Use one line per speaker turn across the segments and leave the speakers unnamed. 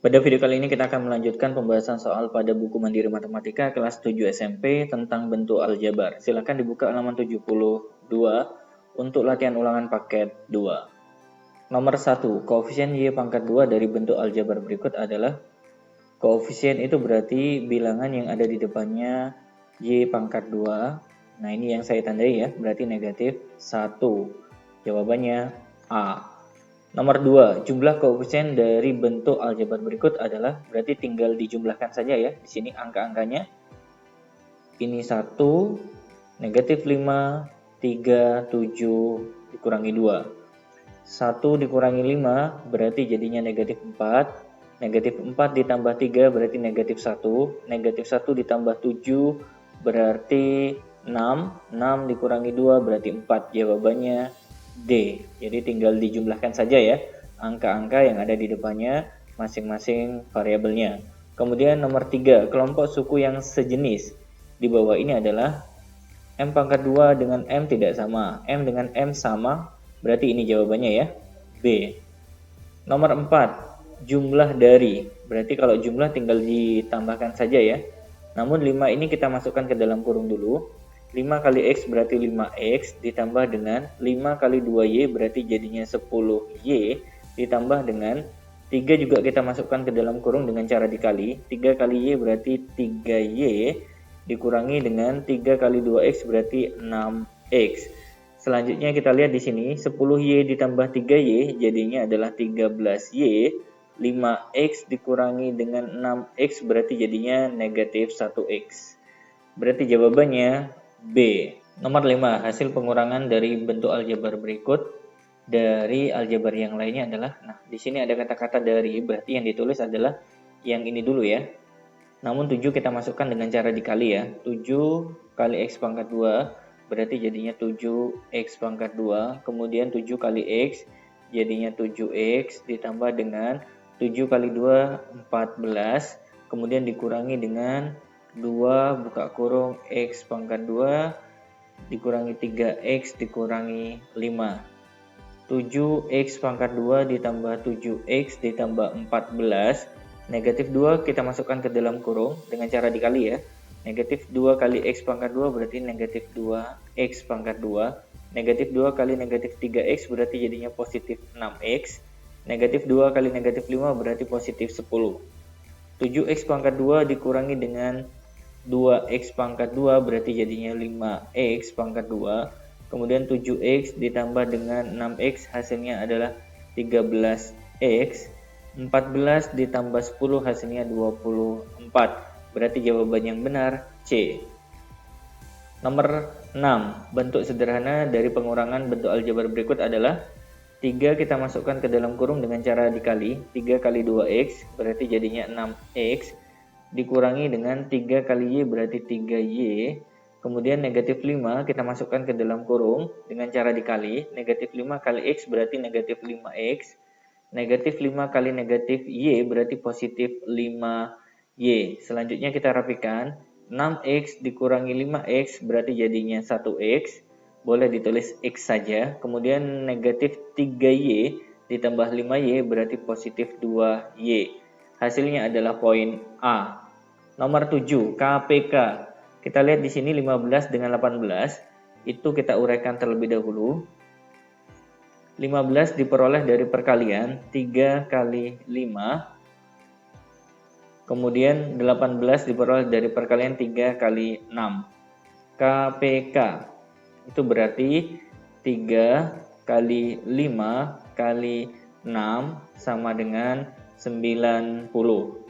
Pada video kali ini kita akan melanjutkan pembahasan soal pada buku Mandiri Matematika kelas 7 SMP tentang bentuk aljabar. Silakan dibuka halaman 72 untuk latihan ulangan paket 2. Nomor 1, koefisien Y pangkat 2 dari bentuk aljabar berikut adalah. Koefisien itu berarti bilangan yang ada di depannya Y pangkat 2. Nah, ini yang saya tandai ya, berarti negatif 1. Jawabannya A. Nomor 2, jumlah koefisien dari bentuk aljabar berikut adalah, berarti tinggal dijumlahkan saja ya. Di sini angka-angkanya. Ini 1, negatif 5, 3, 7, dikurangi 2. 1 dikurangi 5 berarti jadinya negatif 4. Negatif 4 ditambah 3 berarti negatif 1. Negatif 1 ditambah 7 berarti 6. 6 dikurangi 2 berarti 4. Jawabannya D. Jadi tinggal dijumlahkan saja ya angka-angka yang ada di depannya masing-masing variabelnya. Kemudian nomor 3, kelompok suku yang sejenis di bawah ini adalah M pangkat 2 dengan M tidak sama. M dengan M sama, berarti ini jawabannya ya, B. Nomor 4, jumlah dari. Berarti kalau jumlah tinggal ditambahkan saja ya. Namun 5 ini kita masukkan ke dalam kurung dulu. 5 kali X berarti 5X ditambah dengan 5 kali 2Y berarti jadinya 10Y ditambah dengan 3 juga kita masukkan ke dalam kurung dengan cara dikali. 3 kali Y berarti 3Y dikurangi dengan 3 kali 2X berarti 6X. Selanjutnya kita lihat di sini 10Y ditambah 3Y jadinya adalah 13Y. 5X dikurangi dengan 6X berarti jadinya negatif 1X. Berarti jawabannya B. Nomor 5, hasil pengurangan dari bentuk aljabar berikut dari aljabar yang lainnya adalah, nah di sini ada kata-kata dari, berarti yang ditulis adalah yang ini dulu ya. Namun 7 kita masukkan dengan cara dikali ya. 7 kali X pangkat 2 berarti jadinya 7X pangkat 2. Kemudian 7 kali X jadinya 7X ditambah dengan 7 kali 2 14. Kemudian dikurangi dengan 2 buka kurung X pangkat 2 dikurangi 3X dikurangi 5. 7X pangkat 2 ditambah 7X ditambah 14. Negatif 2 kita masukkan ke dalam kurung dengan cara dikali ya. Negatif 2 kali X pangkat 2 berarti negatif 2X pangkat 2. Negatif 2 kali negatif 3X berarti jadinya positif 6X. Negatif 2 kali negatif 5 berarti positif 10. 7X pangkat 2 dikurangi dengan 2X pangkat 2 berarti jadinya 5X pangkat 2. Kemudian 7X ditambah dengan 6X hasilnya adalah 13X. 14 ditambah 10 hasilnya 24. Berarti jawaban yang benar C. Nomor 6, bentuk sederhana dari pengurangan bentuk aljabar berikut adalah 3 kita masukkan ke dalam kurung dengan cara dikali. 3 kali 2X berarti jadinya 6X. Dikurangi dengan 3 kali Y berarti 3Y. Kemudian negatif 5 kita masukkan ke dalam kurung dengan cara dikali. Negatif 5 kali X berarti negatif 5X. Negatif 5 kali negatif Y berarti positif 5Y. Selanjutnya kita rapikan. 6X dikurangi 5X berarti jadinya 1X. Boleh ditulis X saja. Kemudian negatif 3Y ditambah 5Y berarti positif 2Y. Hasilnya adalah poin A. Nomor 7, KPK. Kita lihat di sini 15 dengan 18. Itu kita uraikan terlebih dahulu. 15 diperoleh dari perkalian 3 kali 5. Kemudian 18 diperoleh dari perkalian 3 kali 6. KPK itu berarti 3 kali 5 kali 6 sama dengan 90.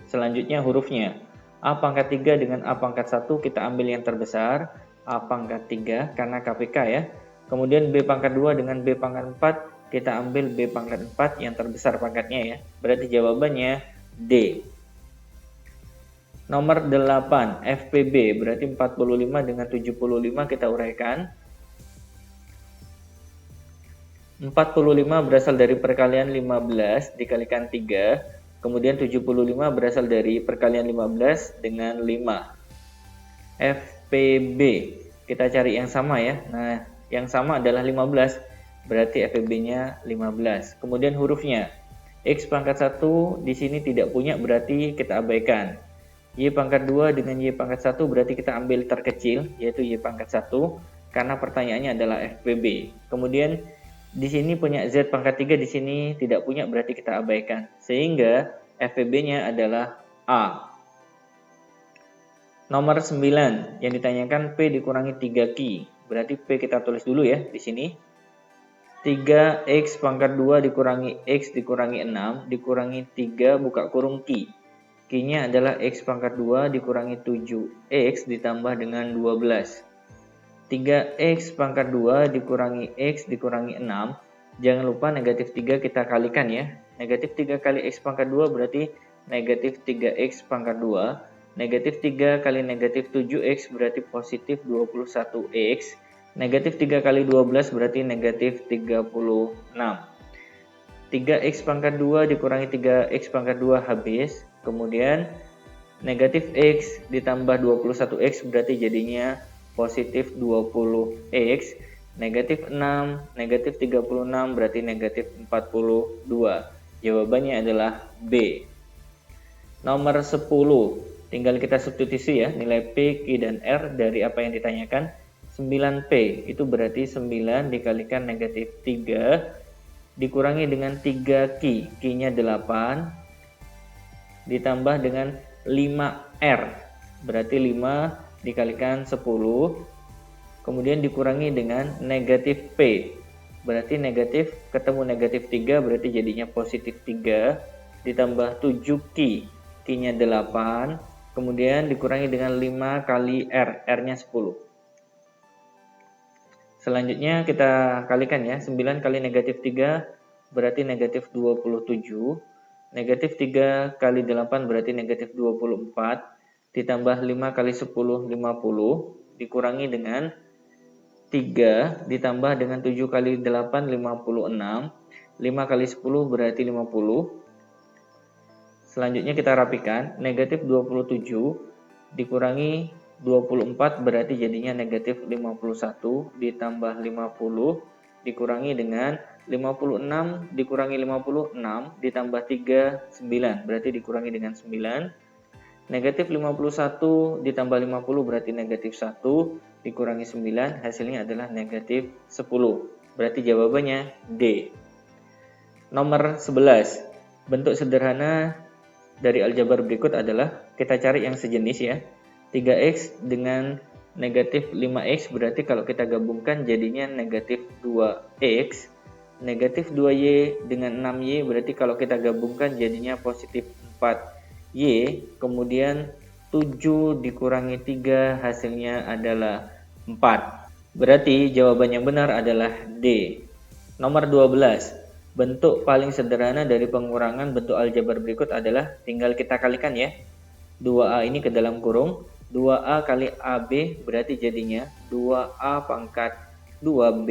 Selanjutnya hurufnya. A pangkat 3 dengan A pangkat 1 kita ambil yang terbesar. A pangkat 3 karena KPK ya. Kemudian B pangkat 2 dengan B pangkat 4 kita ambil B pangkat 4 yang terbesar pangkatnya ya. Berarti jawabannya D. Nomor 8, FPB berarti 45 dengan 75 kita uraikan. 45 berasal dari perkalian 15 dikalikan 3. Kemudian 75 berasal dari perkalian 15 dengan 5. FPB kita cari yang sama ya. Nah, yang sama adalah 15. Berarti FPB-nya 15. Kemudian hurufnya. X pangkat 1 di sini tidak punya, berarti kita abaikan. Y pangkat 2 dengan Y pangkat 1 berarti kita ambil terkecil, yaitu Y pangkat 1, karena pertanyaannya adalah FPB. Kemudian di sini punya Z pangkat 3, di sini tidak punya, berarti kita abaikan. Sehingga FPB-nya adalah A. Nomor 9 yang ditanyakan P dikurangi 3Q. Berarti P kita tulis dulu ya di sini. 3X pangkat 2 dikurangi X dikurangi 6 dikurangi 3 buka kurung Q. Q-nya adalah X pangkat 2 dikurangi 7X ditambah dengan 12. 3X pangkat 2 dikurangi X dikurangi 6. Jangan lupa negatif 3 kita kalikan ya. Negatif 3 kali X pangkat 2 berarti negatif 3X pangkat 2. Negatif 3 kali negatif 7X berarti positif 21X. Negatif 3 kali 12 berarti negatif 36. 3X pangkat 2 dikurangi 3X pangkat 2 habis. Kemudian negatif X ditambah 21X berarti jadinya positif 20X. Negatif 6, negatif 36 berarti negatif 42. Jawabannya adalah B. Nomor 10. Tinggal kita substitusi ya, nilai P, Q, dan R dari apa yang ditanyakan. 9P itu berarti 9 dikalikan negatif 3 dikurangi dengan 3Q. Q-nya 8 ditambah dengan 5R. Berarti 5 dikalikan 10. Kemudian dikurangi dengan negatif P. Berarti negatif ketemu negatif 3 berarti jadinya positif 3 ditambah 7Q. Q-nya 8. Kemudian dikurangi dengan 5 kali R, R-nya 10. Selanjutnya kita kalikan ya, 9 kali negatif 3 berarti negatif 27. Negatif 3 kali 8 berarti negatif 24. Ditambah 5 kali 10, 50. Dikurangi dengan 3 ditambah dengan 7 kali 8, 56. 5 kali 10 berarti 50. Selanjutnya kita rapikan, negatif 27 dikurangi 24 berarti jadinya negatif 51 ditambah 50 dikurangi dengan 56 dikurangi 56 ditambah 3, 9 berarti dikurangi dengan 9. Negatif 51 ditambah 50 berarti negatif 1 dikurangi 9 hasilnya adalah negatif 10. Berarti jawabannya D. Nomor 11. Bentuk sederhana dari aljabar berikut adalah kita cari yang sejenis ya. 3X dengan negatif 5X berarti kalau kita gabungkan jadinya negatif 2X. Negatif 2Y dengan 6Y berarti kalau kita gabungkan jadinya positif 4Y. Kemudian 7 dikurangi 3 hasilnya adalah 4. Berarti jawaban yang benar adalah D. Nomor 12. Bentuk paling sederhana dari pengurangan bentuk aljabar berikut adalah tinggal kita kalikan ya. 2A ini ke dalam kurung. 2A kali AB berarti jadinya 2A pangkat 2B.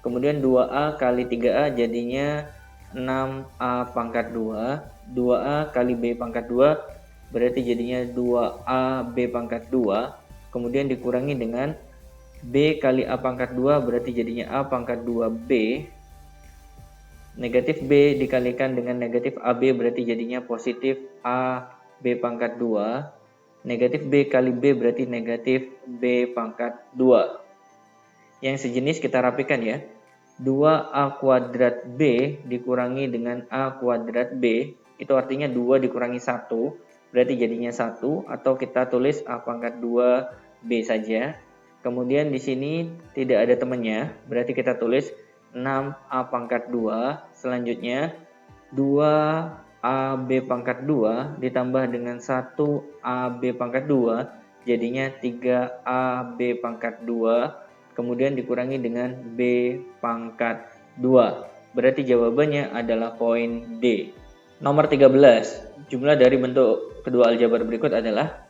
Kemudian 2A kali 3A jadinya 6A pangkat 2. 2A kali B pangkat 2 berarti jadinya 2AB pangkat 2. Kemudian dikurangi dengan B kali A pangkat 2 berarti jadinya A pangkat 2B. Negatif B dikalikan dengan negatif AB berarti jadinya positif AB pangkat 2. Negatif B kali B berarti negatif B pangkat 2. Yang sejenis kita rapikan ya. 2A kuadrat B dikurangi dengan A kuadrat B. Itu artinya 2 dikurangi 1. Berarti jadinya 1. Atau kita tulis A pangkat 2B saja. Kemudian di sini tidak ada temannya. Berarti kita tulis 6A pangkat 2. Selanjutnya 2AB pangkat 2 ditambah dengan 1AB pangkat 2 jadinya 3AB pangkat 2. Kemudian dikurangi dengan B pangkat 2. Berarti jawabannya adalah poin D. Nomor 13. Jumlah dari bentuk kedua aljabar berikut adalah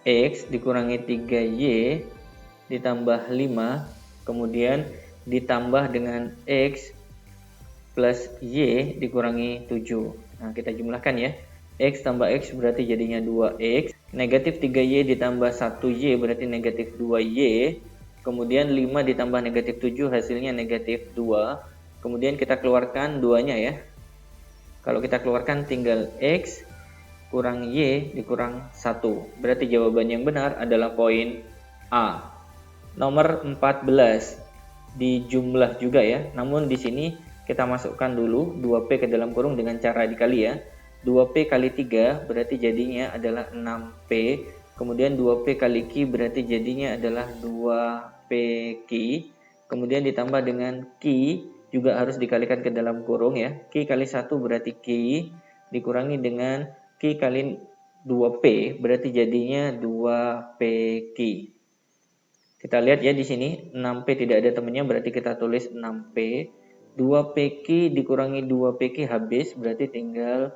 X dikurangi 3Y ditambah 5. Kemudian ditambah dengan X plus Y dikurangi 7. Nah kita jumlahkan ya. X tambah X berarti jadinya 2X. Negatif 3Y ditambah 1Y berarti negatif 2Y. Kemudian 5 ditambah negatif 7 hasilnya negatif 2. Kemudian kita keluarkan 2-nya ya. Kalau kita keluarkan tinggal X kurang Y dikurang 1. Berarti jawaban yang benar adalah poin A. Nomor 14 dijumlah juga ya. Namun di sini kita masukkan dulu 2P ke dalam kurung dengan cara dikali ya. 2P kali 3 berarti jadinya adalah 6P. Kemudian 2P kali Q berarti jadinya adalah 2PQ. Kemudian ditambah dengan Q juga harus dikalikan ke dalam kurung ya. Q kali 1 berarti Q dikurangi dengan Q kali 2P berarti jadinya 2PQ. Kita lihat ya di sini 6P tidak ada temannya berarti kita tulis 6P. 2PQ dikurangi 2PQ habis berarti tinggal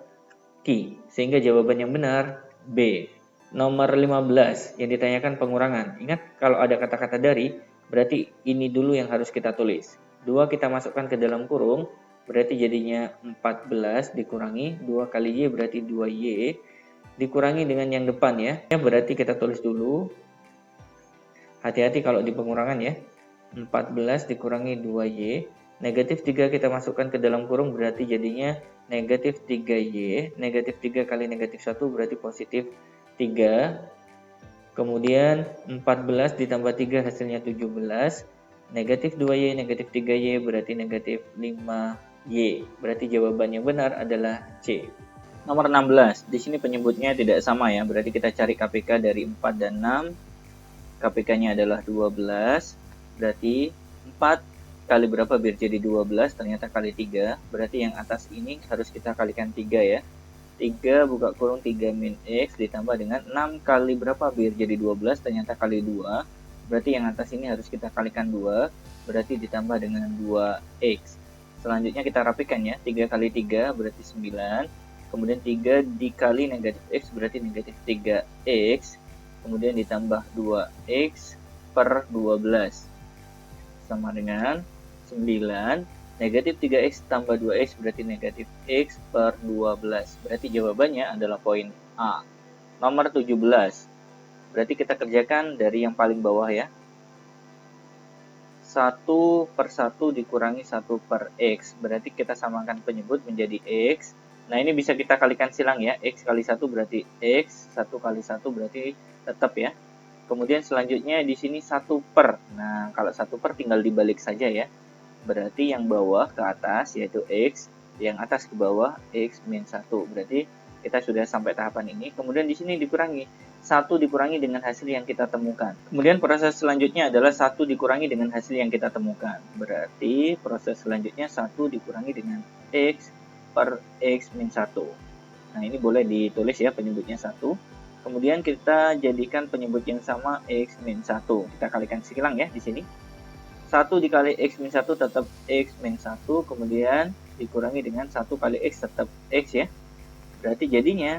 Q. Sehingga jawaban yang benar B. Nomor 15 yang ditanyakan pengurangan. Ingat kalau ada kata-kata dari berarti ini dulu yang harus kita tulis. 2 kita masukkan ke dalam kurung berarti jadinya 14 dikurangi 2 kali Y berarti 2Y dikurangi dengan yang depan ya. Berarti kita tulis dulu. Hati-hati kalau di pengurangan ya. 14 dikurangi 2Y. Negatif 3 kita masukkan ke dalam kurung berarti jadinya negatif 3Y. Negatif 3 kali negatif 1 berarti positif 3. Kemudian 14 ditambah 3 hasilnya 17. Negatif 2Y, negatif 3Y berarti negatif 5Y. Berarti jawaban yang benar adalah C. Nomor 16. Di sini penyebutnya tidak sama ya. Berarti kita cari KPK dari 4 dan 6. KPK-nya adalah 12, berarti 4 kali berapa biar jadi 12, ternyata kali 3, berarti yang atas ini harus kita kalikan 3 ya. 3 buka kurung 3 min X ditambah dengan 6 kali berapa biar jadi 12, ternyata kali 2, berarti yang atas ini harus kita kalikan 2, berarti ditambah dengan 2X. Selanjutnya kita rapikan ya, 3 kali 3 berarti 9, kemudian 3 dikali negatif X berarti negatif 3X, kemudian ditambah 2X per 12 sama dengan 9. Negatif 3X tambah 2X berarti negatif X per 12. Berarti jawabannya adalah poin A. Nomor 17. Berarti kita kerjakan dari yang paling bawah ya. 1 per 1 dikurangi 1 per X. Berarti kita samakan penyebut menjadi X. Nah ini bisa kita kalikan silang ya. X kali 1 berarti X. 1 kali 1 berarti tetap ya. Kemudian selanjutnya di sini 1 per. Nah, kalau 1 per tinggal dibalik saja ya. Berarti yang bawah ke atas yaitu X, yang atas ke bawah X min 1. Berarti kita sudah sampai tahapan ini. Kemudian di sini dikurangi. 1 dikurangi dengan hasil yang kita temukan. Kemudian proses selanjutnya adalah 1 dikurangi dengan hasil yang kita temukan. Berarti proses selanjutnya 1 dikurangi dengan X per X min 1. Nah, ini boleh ditulis ya penyebutnya 1. Kemudian kita jadikan penyebut yang sama X min 1. Kita kalikan silang ya di sini. 1 dikali X min 1 tetap X min 1. Kemudian dikurangi dengan 1 kali X tetap X ya. Berarti jadinya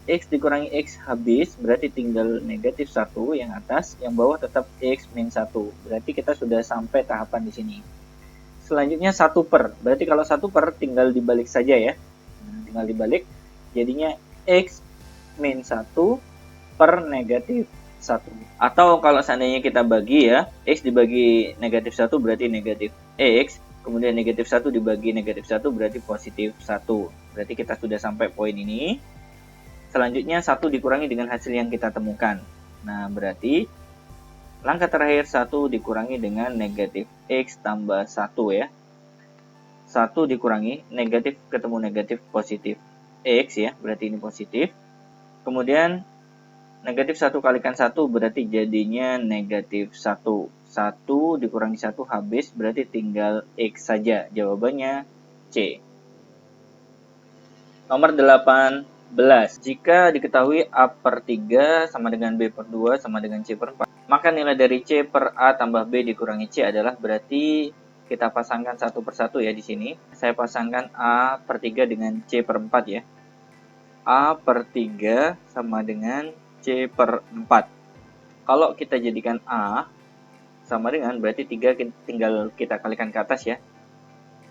X dikurangi X habis. Berarti tinggal negatif 1 yang atas. Yang bawah tetap X min 1. Berarti kita sudah sampai tahapan di sini. Selanjutnya 1 per. Berarti kalau 1 per tinggal dibalik saja ya. Nah, tinggal dibalik. Jadinya X min 1 per negatif 1. Atau kalau seandainya kita bagi ya, X dibagi negatif 1 berarti negatif X, kemudian negatif 1 dibagi negatif 1 berarti positif 1. Berarti kita sudah sampai poin ini. Selanjutnya 1 dikurangi dengan hasil yang kita temukan. Nah, berarti langkah terakhir 1 dikurangi dengan negatif X tambah 1 ya. 1 dikurangi, negatif ketemu negatif positif X ya, berarti ini positif. Kemudian negatif 1 kalikan 1 berarti jadinya negatif 1. 1 dikurangi 1 habis berarti tinggal X saja. Jawabannya C. Nomor 18. Jika diketahui A per 3 sama dengan B per 2 sama dengan C per 4, maka nilai dari C per A tambah B dikurangi C adalah, berarti kita pasangkan satu per satu ya di sini. Saya pasangkan A per 3 dengan C per 4 ya. A per 3 sama dengan C per 4. Kalau kita jadikan A sama dengan, berarti 3 tinggal kita kalikan ke atas ya.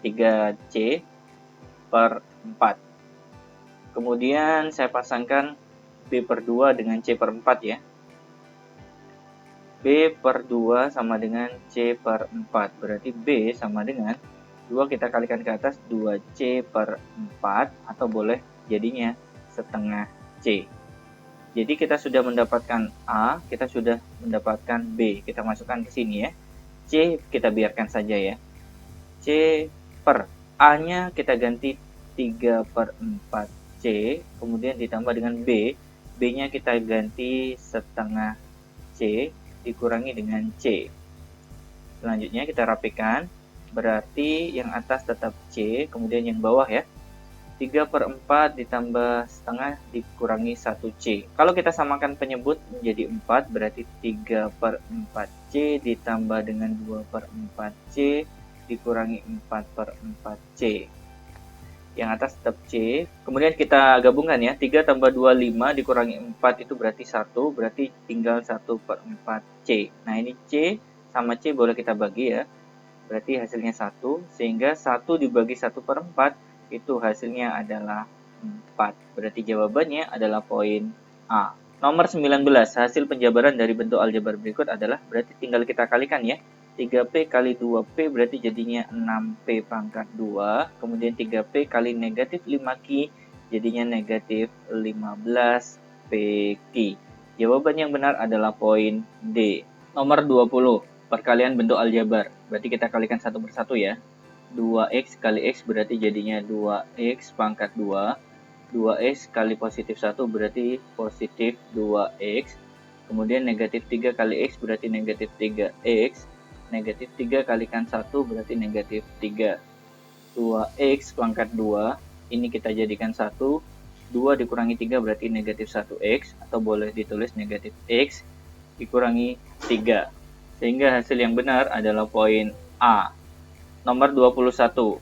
3C per 4. Kemudian saya pasangkan B per 2 dengan C per 4 ya. B per 2 sama dengan C per 4. Berarti B sama dengan 2 kita kalikan ke atas 2C per 4 atau boleh jadinya setengah C. Jadi kita sudah mendapatkan A, kita sudah mendapatkan B. Kita masukkan ke sini ya. C kita biarkan saja ya. C per A-nya kita ganti 3 per 4C, kemudian ditambah dengan B. B-nya kita ganti setengah C dikurangi dengan C. Selanjutnya kita rapikan, berarti yang atas tetap C, kemudian yang bawah ya. 3 per 4 ditambah setengah dikurangi 1C. Kalau kita samakan penyebut menjadi 4, berarti 3 per 4C ditambah dengan 2 per 4C dikurangi 4 per 4C. Yang atas tetap C. Kemudian kita gabungkan ya, 3 tambah 2, 5 dikurangi 4 itu berarti 1, berarti tinggal 1 per 4C. Nah ini C sama C boleh kita bagi ya, berarti hasilnya 1, sehingga 1 dibagi 1 per 4 itu hasilnya adalah 4. Berarti jawabannya adalah poin A. Nomor 19, hasil penjabaran dari bentuk aljabar berikut adalah, berarti tinggal kita kalikan ya. 3P kali 2P berarti jadinya 6P pangkat 2. Kemudian 3P kali negatif 5Q jadinya negatif 15PQ. Jawaban yang benar adalah poin D. Nomor 20, perkalian bentuk aljabar. Berarti kita kalikan satu persatu ya. 2X kali X berarti jadinya 2X pangkat 2. 2X kali positif 1 berarti positif 2X. Kemudian negatif 3 kali X berarti negatif 3X. Negatif 3 kalikan 1 berarti negatif 3. 2X pangkat 2. Ini kita jadikan 1. 2 dikurangi 3 berarti negatif 1X. Atau boleh ditulis negatif X dikurangi 3. Sehingga hasil yang benar adalah poin A. Nomor 21.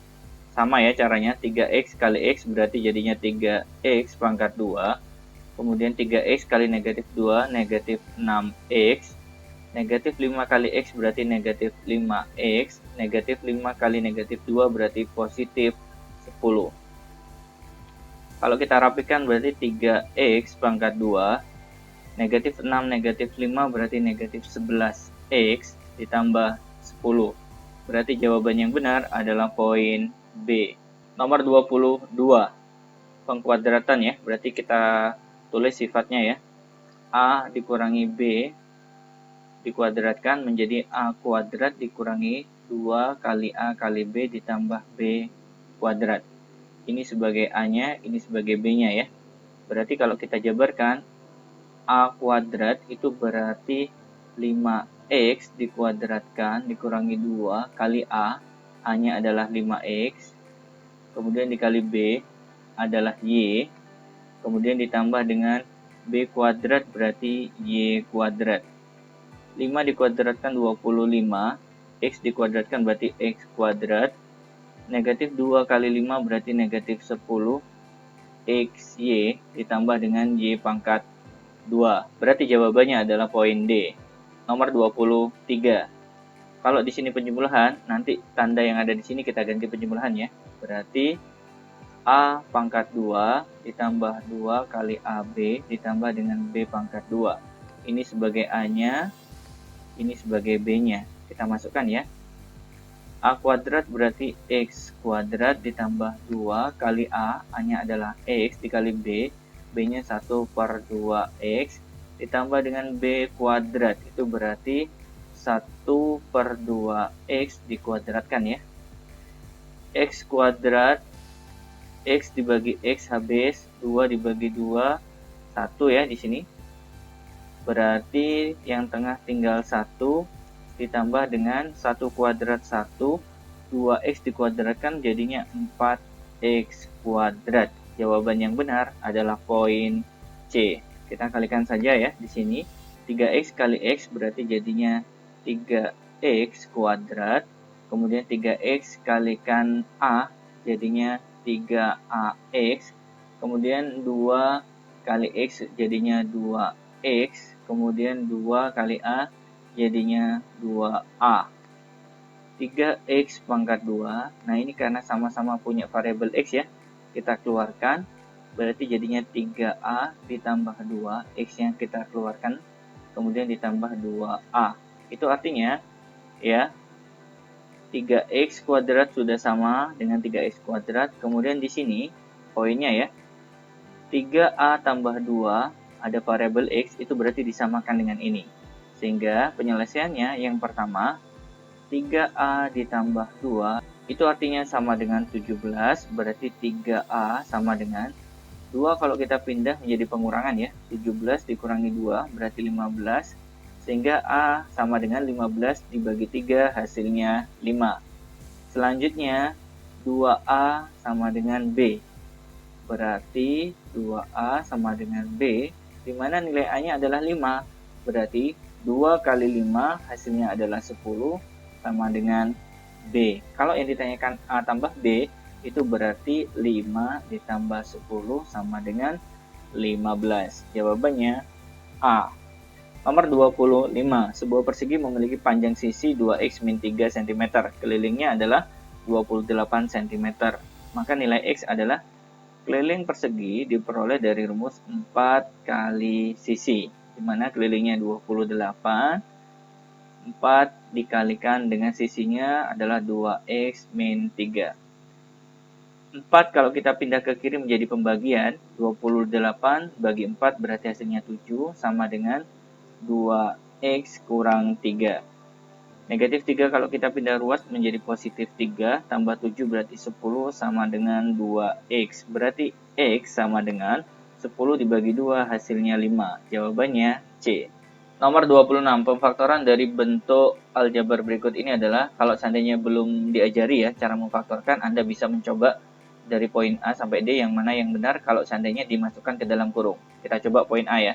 Sama ya caranya, 3X kali X berarti jadinya 3X pangkat 2. Kemudian 3X kali negatif 2, negatif 6X. Negatif 5 kali X berarti negatif 5X. Negatif 5 kali negatif 2 berarti positif 10. Kalau kita rapikan berarti 3X pangkat 2. Negatif 6, negatif 5 berarti negatif 11X ditambah 10. Berarti jawaban yang benar adalah poin B. Nomor 22, pengkuadratan ya. Berarti kita tulis sifatnya ya. A dikurangi B dikuadratkan menjadi A kuadrat dikurangi 2 kali A kali B ditambah B kuadrat. Ini sebagai A-nya, ini sebagai B-nya ya. Berarti kalau kita jabarkan, A kuadrat itu berarti 5X dikuadratkan dikurangi 2 kali A. A-nya adalah 5X. Kemudian dikali B adalah Y. Kemudian ditambah dengan B kuadrat berarti Y kuadrat. 5 dikuadratkan 25, X dikuadratkan berarti X kuadrat, negatif 2 kali 5 berarti negatif 10, XY ditambah dengan Y pangkat 2. Berarti jawabannya adalah poin D. Nomor 23. Kalau di sini penjumlahan, nanti tanda yang ada di sini kita ganti penjumlahan ya. Berarti A pangkat 2 ditambah 2 kali AB ditambah dengan B pangkat 2. Ini sebagai A-nya, ini sebagai B-nya. Kita masukkan ya. A kuadrat berarti X kuadrat ditambah 2 kali A. A-nya adalah X dikali B. B-nya 1 per 2X. Ditambah dengan B kuadrat. Itu berarti 1 per 2X dikuadratkan ya. X kuadrat. X dibagi X habis. 2 dibagi 2. 1 ya di sini. Berarti yang tengah tinggal 1 ditambah dengan 1 kuadrat 1, 2X dikuadratkan jadinya 4X kuadrat. Jawaban yang benar adalah poin C. Kita kalikan saja ya di sini. 3X kali X berarti jadinya 3X kuadrat. Kemudian 3X kalikan A jadinya 3AX. Kemudian 2 kali X jadinya 2X, kemudian 2 kali A jadinya 2A. 3X pangkat 2, nah ini karena sama-sama punya variabel X ya, kita keluarkan, berarti jadinya 3A ditambah 2, X yang kita keluarkan, kemudian ditambah 2A. Itu artinya, ya, 3x kuadrat sudah sama dengan 3x kuadrat. Kemudian di sini poinnya ya, 3a tambah 2 ada variabel x, itu berarti disamakan dengan ini. Sehingga penyelesaiannya yang pertama, 3a ditambah 2 itu artinya sama dengan 17, berarti 3a sama dengan 2 kalau kita pindah menjadi pengurangan ya, 17 dikurangi 2 berarti 15, sehingga A sama dengan 15 dibagi 3 hasilnya 5. Selanjutnya 2A sama dengan B, berarti 2A sama dengan B, di mana nilai A-nya adalah 5, berarti 2 kali 5 hasilnya adalah 10 sama dengan B. Kalau yang ditanyakan A tambah B, itu berarti 5 ditambah 10 sama dengan 15. Jawabannya A. Nomor 25. Sebuah persegi memiliki panjang sisi 2x min 3 cm. Kelilingnya adalah 28 cm. Maka nilai X adalah keliling persegi diperoleh dari rumus 4 kali sisi, di mana kelilingnya 28, 4 dikalikan dengan sisinya adalah 2x min 3. 4 kalau kita pindah ke kiri menjadi pembagian, 28 bagi 4 berarti hasilnya 7 sama dengan 2x kurang 3. Negatif 3 kalau kita pindah ruas menjadi positif 3 tambah 7 berarti 10 sama dengan 2x. Berarti x sama dengan 10 dibagi 2 hasilnya 5. Jawabannya C. Nomor 26, pemfaktoran dari bentuk aljabar berikut ini adalah, kalau seandainya belum diajari ya cara memfaktorkan, Anda bisa mencoba dari poin A sampai D yang mana yang benar kalau seandainya dimasukkan ke dalam kurung. Kita coba poin A ya.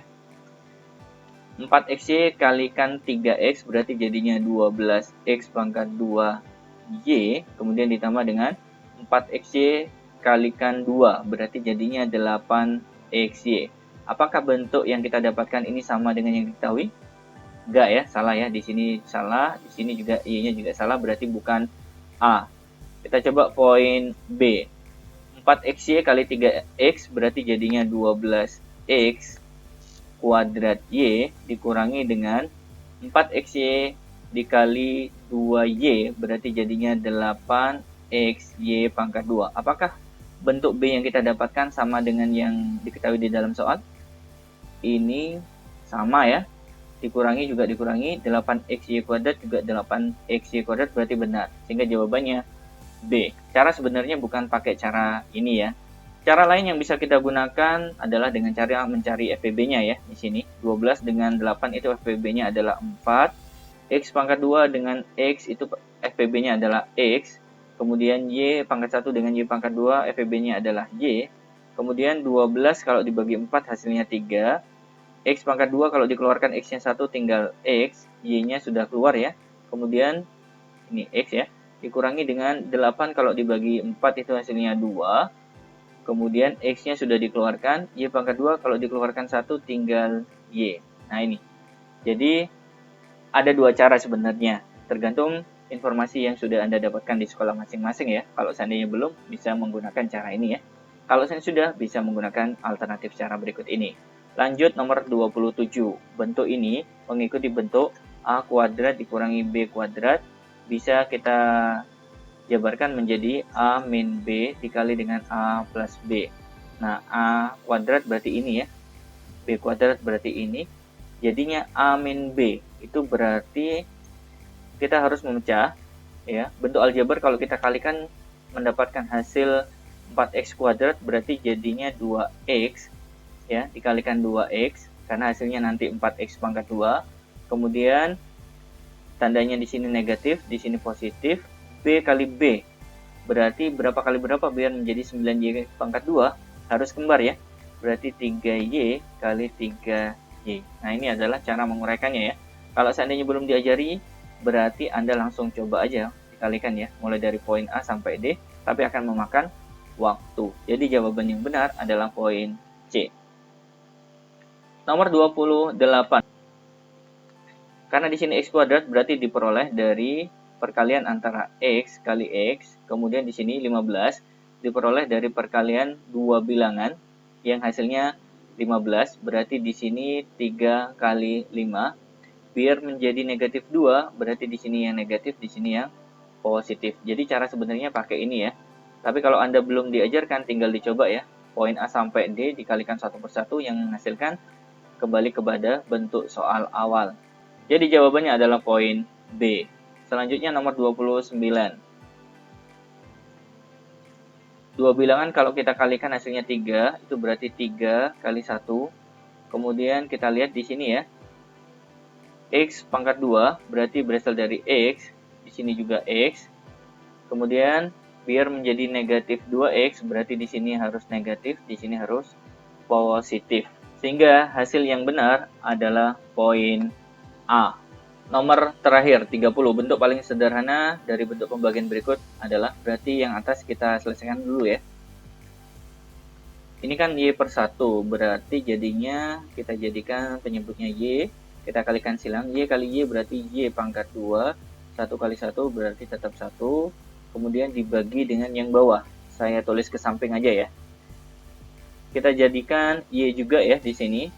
4xy kalikan 3x berarti jadinya 12x pangkat 2y, kemudian ditambah dengan 4xy kalikan 2 berarti jadinya 8xy. Apakah bentuk yang kita dapatkan ini sama dengan yang diketahui? Enggak ya, salah ya. Di sini salah, di sini juga y-nya juga salah, berarti bukan A. Kita coba poin B. 4xy kali 3x berarti jadinya 12x kuadrat y dikurangi dengan 4xy dikali 2y berarti jadinya 8xy pangkat 2. Apakah bentuk B yang kita dapatkan sama dengan yang diketahui di dalam soal? Ini sama ya, dikurangi juga dikurangi, 8xy kuadrat juga 8xy kuadrat berarti benar, sehingga jawabannya B. Cara sebenarnya bukan pakai cara ini ya. Cara lain yang bisa kita gunakan adalah dengan cara mencari FPB-nya ya. Di sini 12 dengan 8 itu FPB-nya adalah 4. X pangkat 2 dengan X itu FPB-nya adalah X. Kemudian Y pangkat 1 dengan Y pangkat 2 FPB-nya adalah Y. Kemudian 12 kalau dibagi 4 hasilnya 3. X pangkat 2 kalau dikeluarkan X-nya 1 tinggal X. Y-nya sudah keluar ya. Kemudian ini X ya. Dikurangi dengan 8 kalau dibagi 4 itu hasilnya 2. Kemudian X-nya sudah dikeluarkan. Y pangkat 2 kalau dikeluarkan 1 tinggal Y. Nah ini. Jadi ada dua cara sebenarnya. Tergantung informasi yang sudah Anda dapatkan di sekolah masing-masing ya. Kalau seandainya belum, bisa menggunakan cara ini ya. Kalau saya sudah, bisa menggunakan alternatif cara berikut ini. Lanjut nomor 27. Bentuk ini mengikuti bentuk A kuadrat dikurangi B kuadrat. Bisa kita jabarkan menjadi A min B dikali dengan A plus B. Nah, A kuadrat berarti ini ya. B kuadrat berarti ini. Jadinya A min B. Itu berarti kita harus memecah. Ya. Bentuk aljabar kalau kita kalikan mendapatkan hasil 4x kuadrat berarti jadinya 2x. Ya, dikalikan 2x karena hasilnya nanti 4x pangkat 2. Kemudian tandanya di sini negatif, di sini positif. B kali B berarti berapa kali berapa biar menjadi 9y pangkat 2? Harus kembar ya. Berarti 3y kali 3y. Nah, ini adalah cara menguraikannya ya. Kalau seandainya belum diajari, berarti Anda langsung coba aja dikalikan ya, mulai dari poin A sampai D, tapi akan memakan waktu. Jadi jawaban yang benar adalah poin C. Nomor 28. Karena di sini x kuadrat berarti diperoleh dari perkalian antara x kali x, kemudian di sini 15 diperoleh dari perkalian dua bilangan yang hasilnya 15, berarti di sini 3 kali 5. Biar menjadi negatif 2, berarti di sini yang negatif, di sini yang positif. Jadi cara sebenarnya pakai ini ya. Tapi kalau Anda belum diajarkan, tinggal dicoba ya. Poin A sampai D dikalikan satu persatu yang menghasilkan kembali kepada bentuk soal awal. Jadi jawabannya adalah poin B. Selanjutnya nomor 29. Dua bilangan kalau kita kalikan hasilnya 3, itu berarti 3 kali 1. Kemudian kita lihat di sini ya. X pangkat 2 berarti berasal dari X. Di sini juga X. Kemudian biar menjadi negatif 2X berarti di sini harus negatif, di sini harus positif. Sehingga hasil yang benar adalah poin A. Nomor terakhir, 30. Bentuk paling sederhana dari bentuk pembagian berikut adalah, berarti yang atas kita selesaikan dulu ya. Ini kan Y per 1, berarti jadinya kita jadikan penyebutnya Y. Kita kalikan silang, Y kali Y berarti Y pangkat 2. 1 kali 1 berarti tetap 1. Kemudian dibagi dengan yang bawah. Saya tulis ke samping aja ya. Kita jadikan Y juga ya di sini.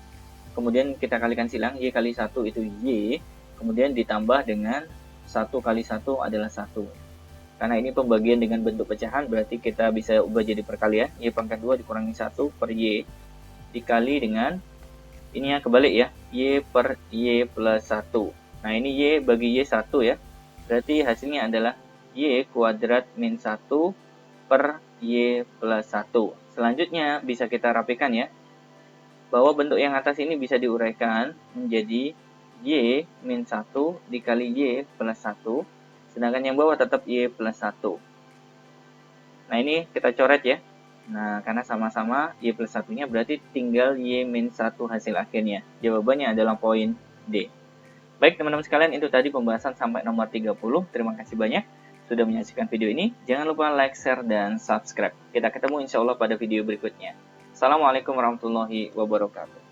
Kemudian kita kalikan silang, Y kali 1 itu Y. Kemudian ditambah dengan 1 kali 1 adalah 1. Karena ini pembagian dengan bentuk pecahan, berarti kita bisa ubah jadi perkalian. Y pangkat 2 dikurangi 1 per Y. Dikali dengan, ini yang kebalik ya, Y per Y plus 1. Nah ini Y bagi Y 1 ya. Berarti hasilnya adalah Y kuadrat min 1 per Y plus 1. Selanjutnya bisa kita rapikan ya. Bahwa bentuk yang atas ini bisa diuraikan menjadi Y min 1 dikali Y plus 1, sedangkan yang bawah tetap Y plus 1. Nah ini kita coret ya. Nah karena sama-sama Y plus 1 nya berarti tinggal Y min 1 hasil akhirnya. Jawabannya adalah poin D. Baik teman-teman sekalian, itu tadi pembahasan sampai nomor 30. Terima kasih banyak sudah menyaksikan video ini. Jangan lupa like, share, dan subscribe. Kita ketemu insya Allah pada video berikutnya. Assalamualaikum warahmatullahi wabarakatuh.